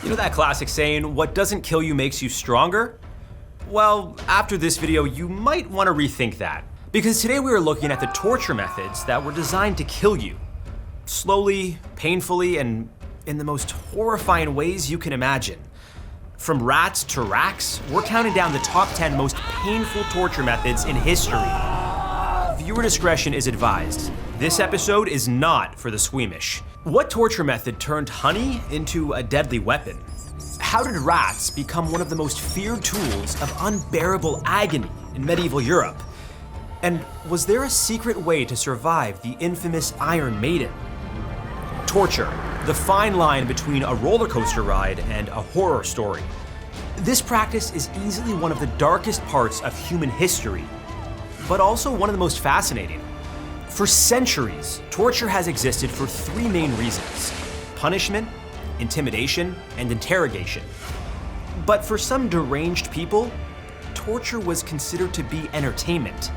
You know that classic saying, what doesn't kill you makes you stronger? Well, after this video, you might want to rethink that. Because today we are looking at the torture methods that were designed to kill you. Slowly, painfully, and in the most horrifying ways you can imagine. From rats to racks, we're counting down the top 10 most painful torture methods in history. Viewer discretion is advised. This episode is not for the squeamish. What torture method turned honey into a deadly weapon? How did rats become one of the most feared tools of unbearable agony in medieval Europe? And was there a secret way to survive the infamous Iron Maiden? Torture, the fine line between a roller coaster ride and a horror story. This practice is easily one of the darkest parts of human history, but also one of the most fascinating. For centuries, torture has existed for three main reasons: punishment, intimidation, and interrogation. But for some deranged people, torture was considered to be entertainment.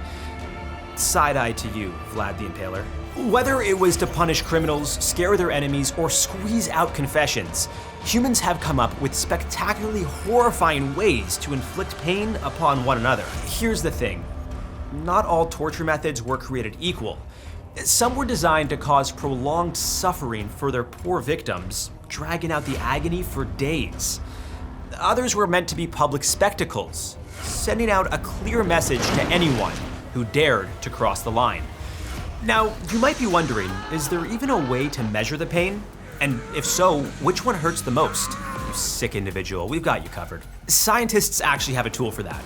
Side-eye to you, Vlad the Impaler. Whether it was to punish criminals, scare their enemies, or squeeze out confessions, humans have come up with spectacularly horrifying ways to inflict pain upon one another. Here's the thing. Not all torture methods were created equal. Some were designed to cause prolonged suffering for their poor victims, dragging out the agony for days. Others were meant to be public spectacles, sending out a clear message to anyone who dared to cross the line. Now, you might be wondering, is there even a way to measure the pain? And if so, which one hurts the most? You sick individual, we've got you covered. Scientists actually have a tool for that.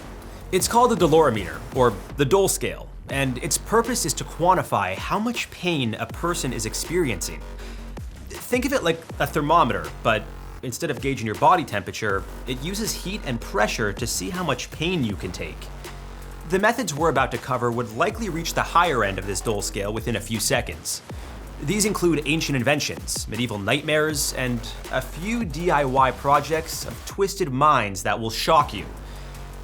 It's called the dolorimeter, or the Dole scale, and its purpose is to quantify how much pain a person is experiencing. Think of it like a thermometer, but instead of gauging your body temperature, it uses heat and pressure to see how much pain you can take. The methods we're about to cover would likely reach the higher end of this Dole scale within a few seconds. These include ancient inventions, medieval nightmares, and a few DIY projects of twisted minds that will shock you.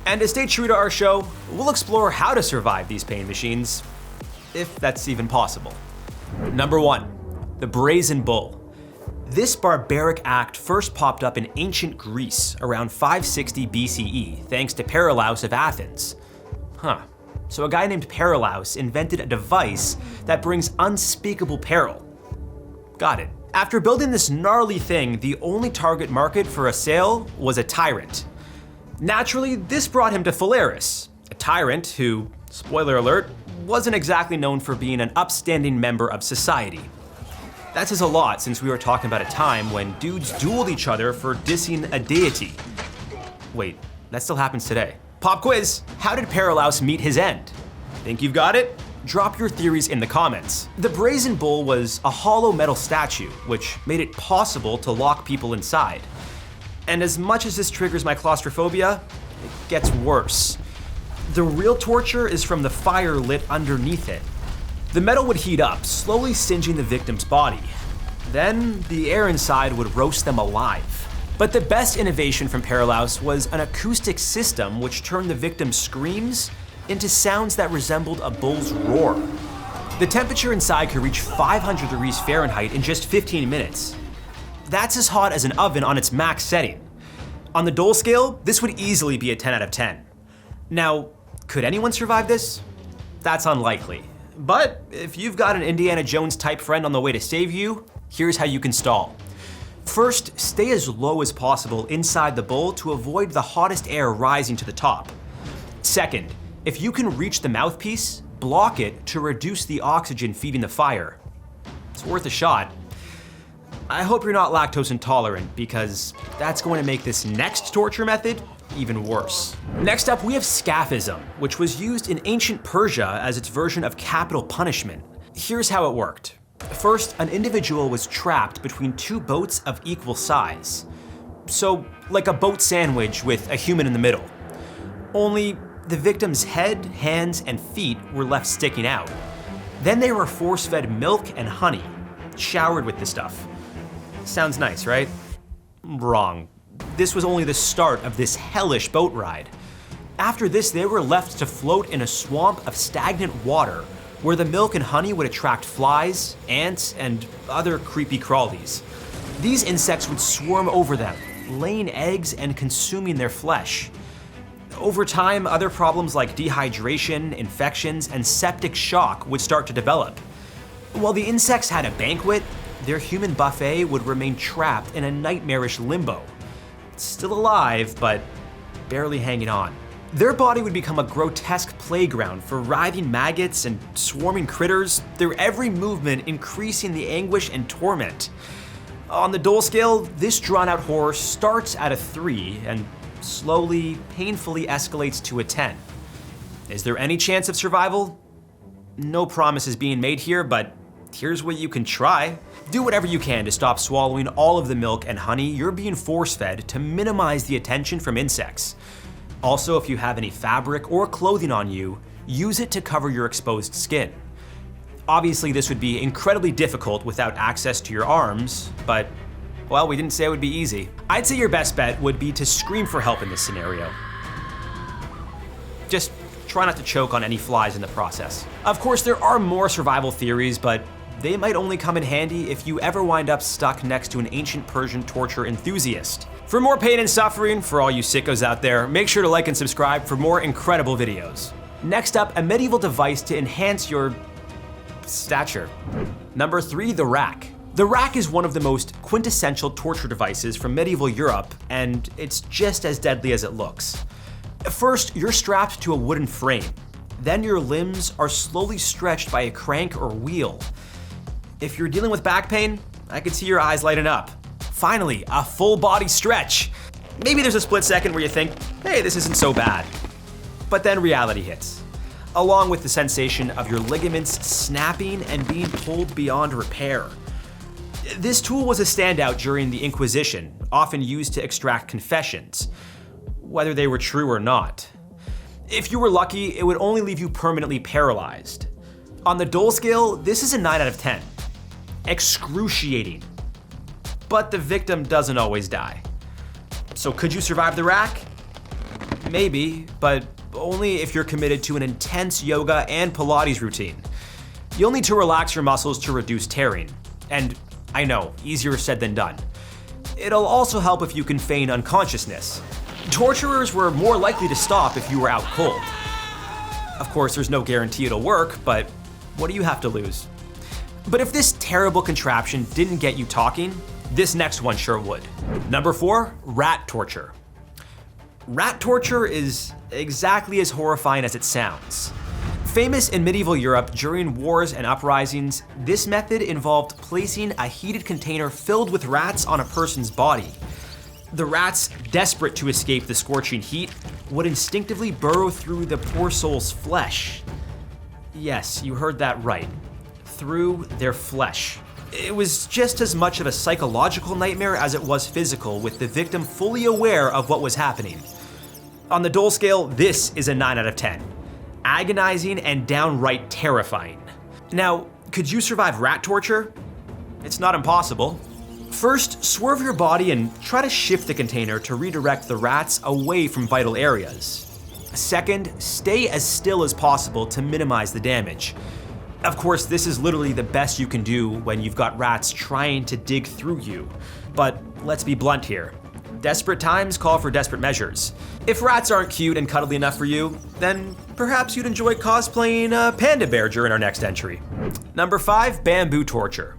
And to stay true to our show, we'll explore how to survive these pain machines, if that's even possible. Number 1, the Brazen Bull. This barbaric act first popped up in ancient Greece around 560 BCE, thanks to Paralaus of Athens. So a guy named Paralaus invented a device that brings unspeakable peril. Got it. After building this gnarly thing, the only target market for a sale was a tyrant. Naturally, this brought him to Phalaris, a tyrant who, spoiler alert, wasn't exactly known for being an upstanding member of society. That says a lot since we were talking about a time when dudes dueled each other for dissing a deity. Wait, that still happens today. Pop quiz, how did Paralaus meet his end? Think you've got it? Drop your theories in the comments. The Brazen Bull was a hollow metal statue, which made it possible to lock people inside. And as much as this triggers my claustrophobia, it gets worse. The real torture is from the fire lit underneath it. The metal would heat up, slowly singeing the victim's body. Then the air inside would roast them alive. But the best innovation from Paralaus was an acoustic system which turned the victim's screams into sounds that resembled a bull's roar. The temperature inside could reach 500 degrees Fahrenheit in just 15 minutes. That's as hot as an oven on its max setting. On the Dole scale, this would easily be a 10 out of 10. Now, could anyone survive this? That's unlikely. But if you've got an Indiana Jones type friend on the way to save you, here's how you can stall. First, stay as low as possible inside the bull to avoid the hottest air rising to the top. Second, if you can reach the mouthpiece, block it to reduce the oxygen feeding the fire. It's worth a shot. I hope you're not lactose intolerant, because that's going to make this next torture method even worse. Next up, we have Scaphism, which was used in ancient Persia as its version of capital punishment. Here's how it worked. First, an individual was trapped between two boats of equal size. So, like a boat sandwich with a human in the middle. Only the victim's head, hands, and feet were left sticking out. Then they were force-fed milk and honey, showered with the stuff. Sounds nice, right? Wrong. This was only the start of this hellish boat ride. After this, they were left to float in a swamp of stagnant water where the milk and honey would attract flies, ants, and other creepy crawlies. These insects would swarm over them, laying eggs and consuming their flesh. Over time, other problems like dehydration, infections, and septic shock would start to develop. While the insects had a banquet, their human buffet would remain trapped in a nightmarish limbo. Still alive, but barely hanging on. Their body would become a grotesque playground for writhing maggots and swarming critters, their every movement increasing the anguish and torment. On the Dole scale, this drawn-out horror starts at a 3 and slowly, painfully escalates to a 10. Is there any chance of survival? No promises being made here, but here's what you can try. Do whatever you can to stop swallowing all of the milk and honey you're being force-fed to minimize the attention from insects. Also, if you have any fabric or clothing on you, use it to cover your exposed skin. Obviously, this would be incredibly difficult without access to your arms, but, well, we didn't say it would be easy. I'd say your best bet would be to scream for help in this scenario. Just try not to choke on any flies in the process. Of course, there are more survival theories, but they might only come in handy if you ever wind up stuck next to an ancient Persian torture enthusiast. For more pain and suffering, for all you sickos out there, make sure to like and subscribe for more incredible videos. Next up, a medieval device to enhance your stature. Number 3, the rack. The rack is one of the most quintessential torture devices from medieval Europe, and it's just as deadly as it looks. First, you're strapped to a wooden frame. Then your limbs are slowly stretched by a crank or wheel. If you're dealing with back pain, I can see your eyes lighting up. Finally, a full body stretch. Maybe there's a split second where you think, hey, this isn't so bad. But then reality hits, along with the sensation of your ligaments snapping and being pulled beyond repair. This tool was a standout during the Inquisition, often used to extract confessions, whether they were true or not. If you were lucky, it would only leave you permanently paralyzed. On the Dole scale, this is a 9 out of 10. Excruciating. But the victim doesn't always die. So could you survive the rack? Maybe, but only if you're committed to an intense yoga and Pilates routine. You'll need to relax your muscles to reduce tearing. And I know, easier said than done. It'll also help if you can feign unconsciousness. Torturers were more likely to stop if you were out cold. Of course, there's no guarantee it'll work, but what do you have to lose? But if this terrible contraption didn't get you talking, this next one sure would. Number 4, rat torture. Rat torture is exactly as horrifying as it sounds. Famous in medieval Europe during wars and uprisings, this method involved placing a heated container filled with rats on a person's body. The rats, desperate to escape the scorching heat, would instinctively burrow through the poor soul's flesh. Yes, you heard that right. Through their flesh. It was just as much of a psychological nightmare as it was physical, with the victim fully aware of what was happening. On the Dole scale, this is a 9 out of 10. Agonizing and downright terrifying. Now, could you survive rat torture? It's not impossible. First, swerve your body and try to shift the container to redirect the rats away from vital areas. Second, stay as still as possible to minimize the damage. Of course, this is literally the best you can do when you've got rats trying to dig through you. But let's be blunt here. Desperate times call for desperate measures. If rats aren't cute and cuddly enough for you, then perhaps you'd enjoy cosplaying a panda bear during our next entry. Number 5, bamboo torture.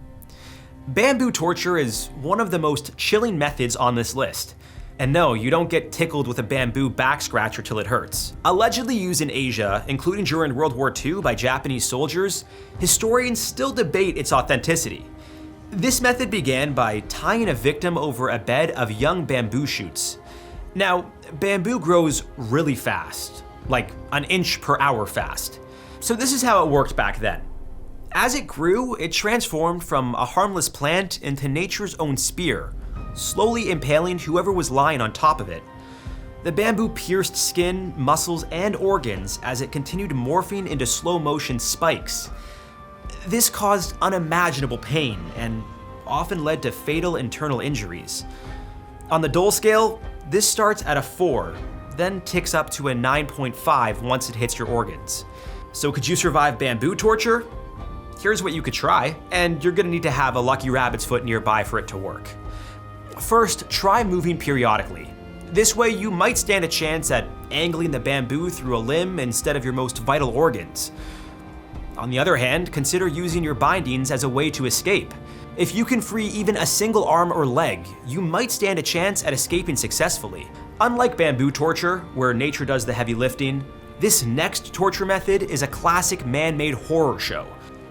Bamboo torture is one of the most chilling methods on this list. And no, you don't get tickled with a bamboo back scratcher till it hurts. Allegedly used in Asia, including during World War II by Japanese soldiers, historians still debate its authenticity. This method began by tying a victim over a bed of young bamboo shoots. Now, bamboo grows really fast, like an inch per hour fast. So this is how it worked back then. As it grew, it transformed from a harmless plant into nature's own spear, slowly impaling whoever was lying on top of it. The bamboo pierced skin, muscles, and organs as it continued morphing into slow-motion spikes. This caused unimaginable pain and often led to fatal internal injuries. On the Dole scale, this starts at a 4, then ticks up to a 9.5 once it hits your organs. So could you survive bamboo torture? Here's what you could try, and you're gonna need to have a lucky rabbit's foot nearby for it to work. First, try moving periodically. This way you might stand a chance at angling the bamboo through a limb instead of your most vital organs. On the other hand, consider using your bindings as a way to escape. If you can free even a single arm or leg, you might stand a chance at escaping successfully. Unlike bamboo torture, where nature does the heavy lifting, this next torture method is a classic man-made horror show.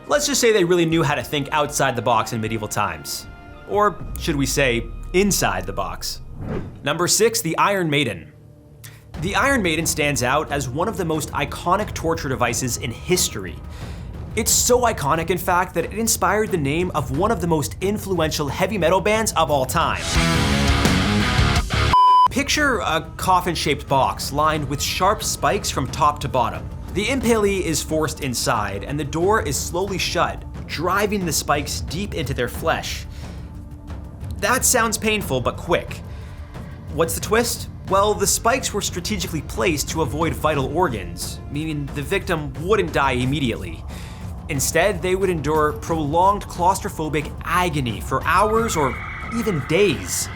Let's just say they really knew how to think outside the box in medieval times. Or should we say, inside the box. Number 6, the Iron Maiden. The Iron Maiden stands out as one of the most iconic torture devices in history. It's so iconic, in fact, that it inspired the name of one of the most influential heavy metal bands of all time. Picture a coffin-shaped box lined with sharp spikes from top to bottom. The impalee is forced inside, and the door is slowly shut, driving the spikes deep into their flesh. That sounds painful, but quick. What's the twist? Well, the spikes were strategically placed to avoid vital organs, meaning the victim wouldn't die immediately. Instead, they would endure prolonged claustrophobic agony for hours or even days.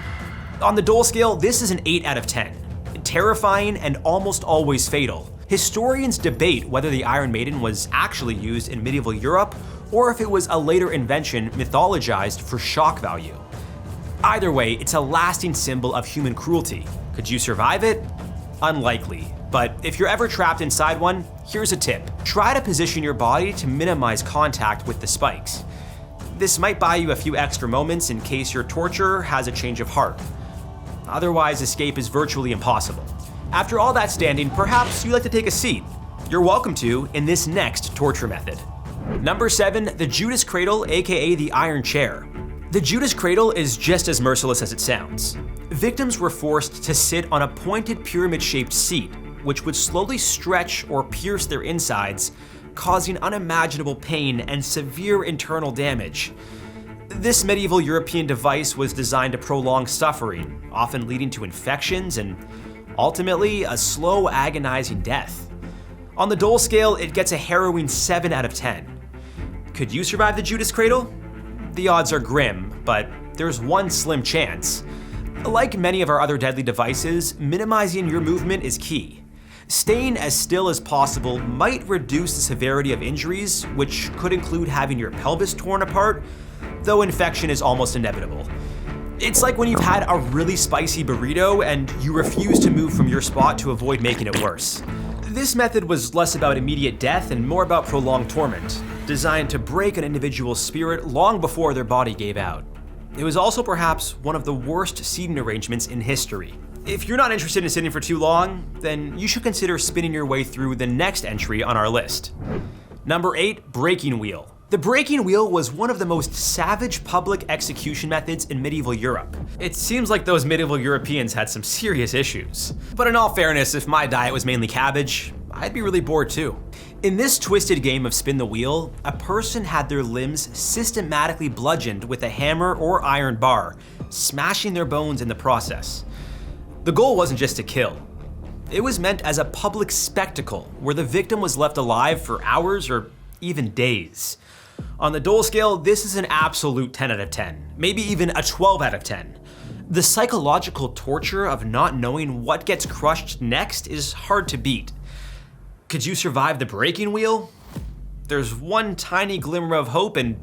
On the Dole scale, this is an 8 out of 10. Terrifying and almost always fatal. Historians debate whether the Iron Maiden was actually used in medieval Europe or if it was a later invention mythologized for shock value. Either way, it's a lasting symbol of human cruelty. Could you survive it? Unlikely. But if you're ever trapped inside one, here's a tip. Try to position your body to minimize contact with the spikes. This might buy you a few extra moments in case your torturer has a change of heart. Otherwise, escape is virtually impossible. After all that standing, perhaps you'd like to take a seat. You're welcome to in this next torture method. Number 7, the Judas Cradle, aka the Iron Chair. The Judas Cradle is just as merciless as it sounds. Victims were forced to sit on a pointed pyramid-shaped seat, which would slowly stretch or pierce their insides, causing unimaginable pain and severe internal damage. This medieval European device was designed to prolong suffering, often leading to infections and ultimately a slow, agonizing death. On the Dole scale, it gets a harrowing 7 out of 10. Could you survive the Judas Cradle? The odds are grim, but there's one slim chance. Like many of our other deadly devices, minimizing your movement is key. Staying as still as possible might reduce the severity of injuries, which could include having your pelvis torn apart, though infection is almost inevitable. It's like when you've had a really spicy burrito and you refuse to move from your spot to avoid making it worse. This method was less about immediate death and more about prolonged torment, designed to break an individual's spirit long before their body gave out. It was also perhaps one of the worst seating arrangements in history. If you're not interested in sitting for too long, then you should consider spinning your way through the next entry on our list. Number 8, breaking wheel. The breaking wheel was one of the most savage public execution methods in medieval Europe. It seems like those medieval Europeans had some serious issues. But in all fairness, if my diet was mainly cabbage, I'd be really bored too. In this twisted game of spin the wheel, a person had their limbs systematically bludgeoned with a hammer or iron bar, smashing their bones in the process. The goal wasn't just to kill. It was meant as a public spectacle where the victim was left alive for hours or even days. On the Dole scale, this is an absolute 10 out of 10, maybe even a 12 out of 10. The psychological torture of not knowing what gets crushed next is hard to beat. Could you survive the breaking wheel? There's one tiny glimmer of hope, and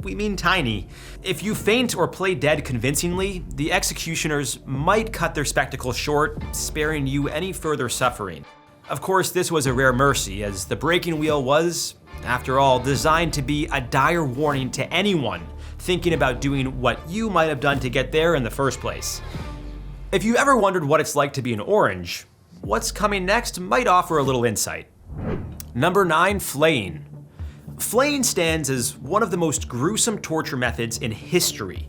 we mean tiny. If you faint or play dead convincingly, the executioners might cut their spectacle short, sparing you any further suffering. Of course, this was a rare mercy, as the breaking wheel was, after all, designed to be a dire warning to anyone thinking about doing what you might have done to get there in the first place. If you ever wondered what it's like to be an orange, what's coming next might offer a little insight. Number 9, flaying. Flaying stands as one of the most gruesome torture methods in history.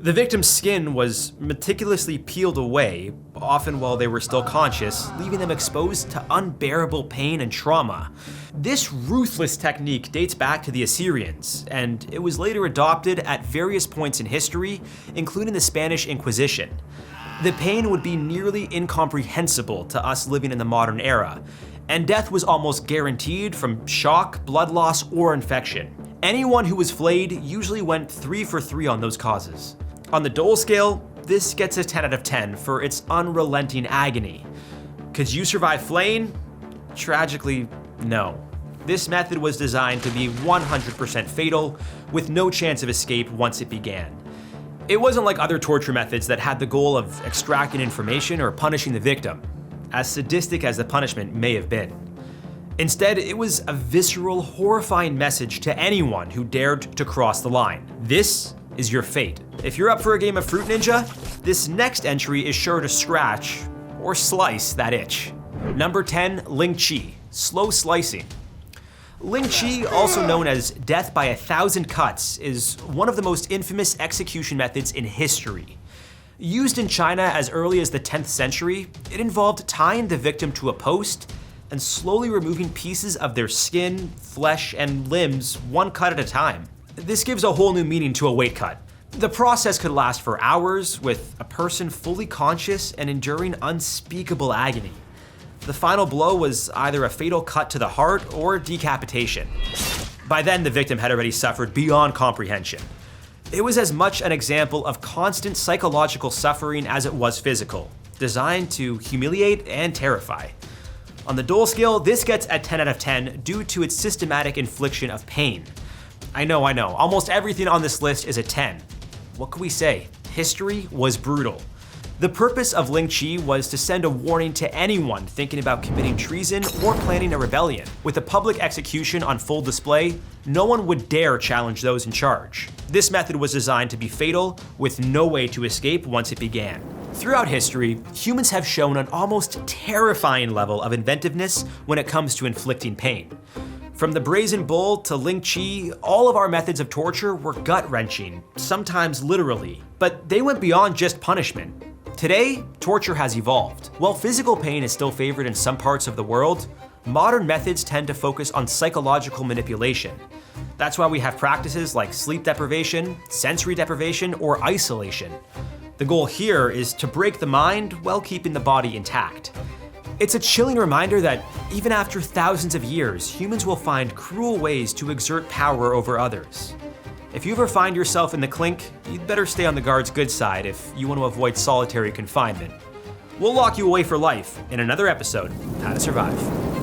The victim's skin was meticulously peeled away, often while they were still conscious, leaving them exposed to unbearable pain and trauma. This ruthless technique dates back to the Assyrians, and it was later adopted at various points in history, including the Spanish Inquisition. The pain would be nearly incomprehensible to us living in the modern era, and death was almost guaranteed from shock, blood loss, or infection. Anyone who was flayed usually went 3 for 3 on those causes. On the Dole scale, this gets a 10 out of 10 for its unrelenting agony. Could you survive Flaying? Tragically, no. This method was designed to be 100% fatal, with no chance of escape once it began. It wasn't like other torture methods that had the goal of extracting information or punishing the victim, as sadistic as the punishment may have been. Instead, it was a visceral, horrifying message to anyone who dared to cross the line. This is your fate. If you're up for a game of Fruit Ninja, this next entry is sure to scratch or slice that itch. Number 10, Lingchi, slow slicing. Lingchi, also known as death by 1,000 cuts, is one of the most infamous execution methods in history. Used in China as early as the 10th century, it involved tying the victim to a post and slowly removing pieces of their skin, flesh, and limbs one cut at a time. This gives a whole new meaning to a weight cut. The process could last for hours, with a person fully conscious and enduring unspeakable agony. The final blow was either a fatal cut to the heart or decapitation. By then, the victim had already suffered beyond comprehension. It was as much an example of constant psychological suffering as it was physical, designed to humiliate and terrify. On the Dole scale, this gets a 10 out of 10 due to its systematic infliction of pain. I know, almost everything on this list is a 10. What can we say? History was brutal. The purpose of Lingchi was to send a warning to anyone thinking about committing treason or planning a rebellion. With a public execution on full display, no one would dare challenge those in charge. This method was designed to be fatal, with no way to escape once it began. Throughout history, humans have shown an almost terrifying level of inventiveness when it comes to inflicting pain. From the Brazen Bull to Lingchi, all of our methods of torture were gut-wrenching, sometimes literally, but they went beyond just punishment. Today, torture has evolved. While physical pain is still favored in some parts of the world, modern methods tend to focus on psychological manipulation. That's why we have practices like sleep deprivation, sensory deprivation, or isolation. The goal here is to break the mind while keeping the body intact. It's a chilling reminder that even after thousands of years, humans will find cruel ways to exert power over others. If you ever find yourself in the clink, you'd better stay on the guard's good side if you want to avoid solitary confinement. We'll lock you away for life in another episode of How to Survive.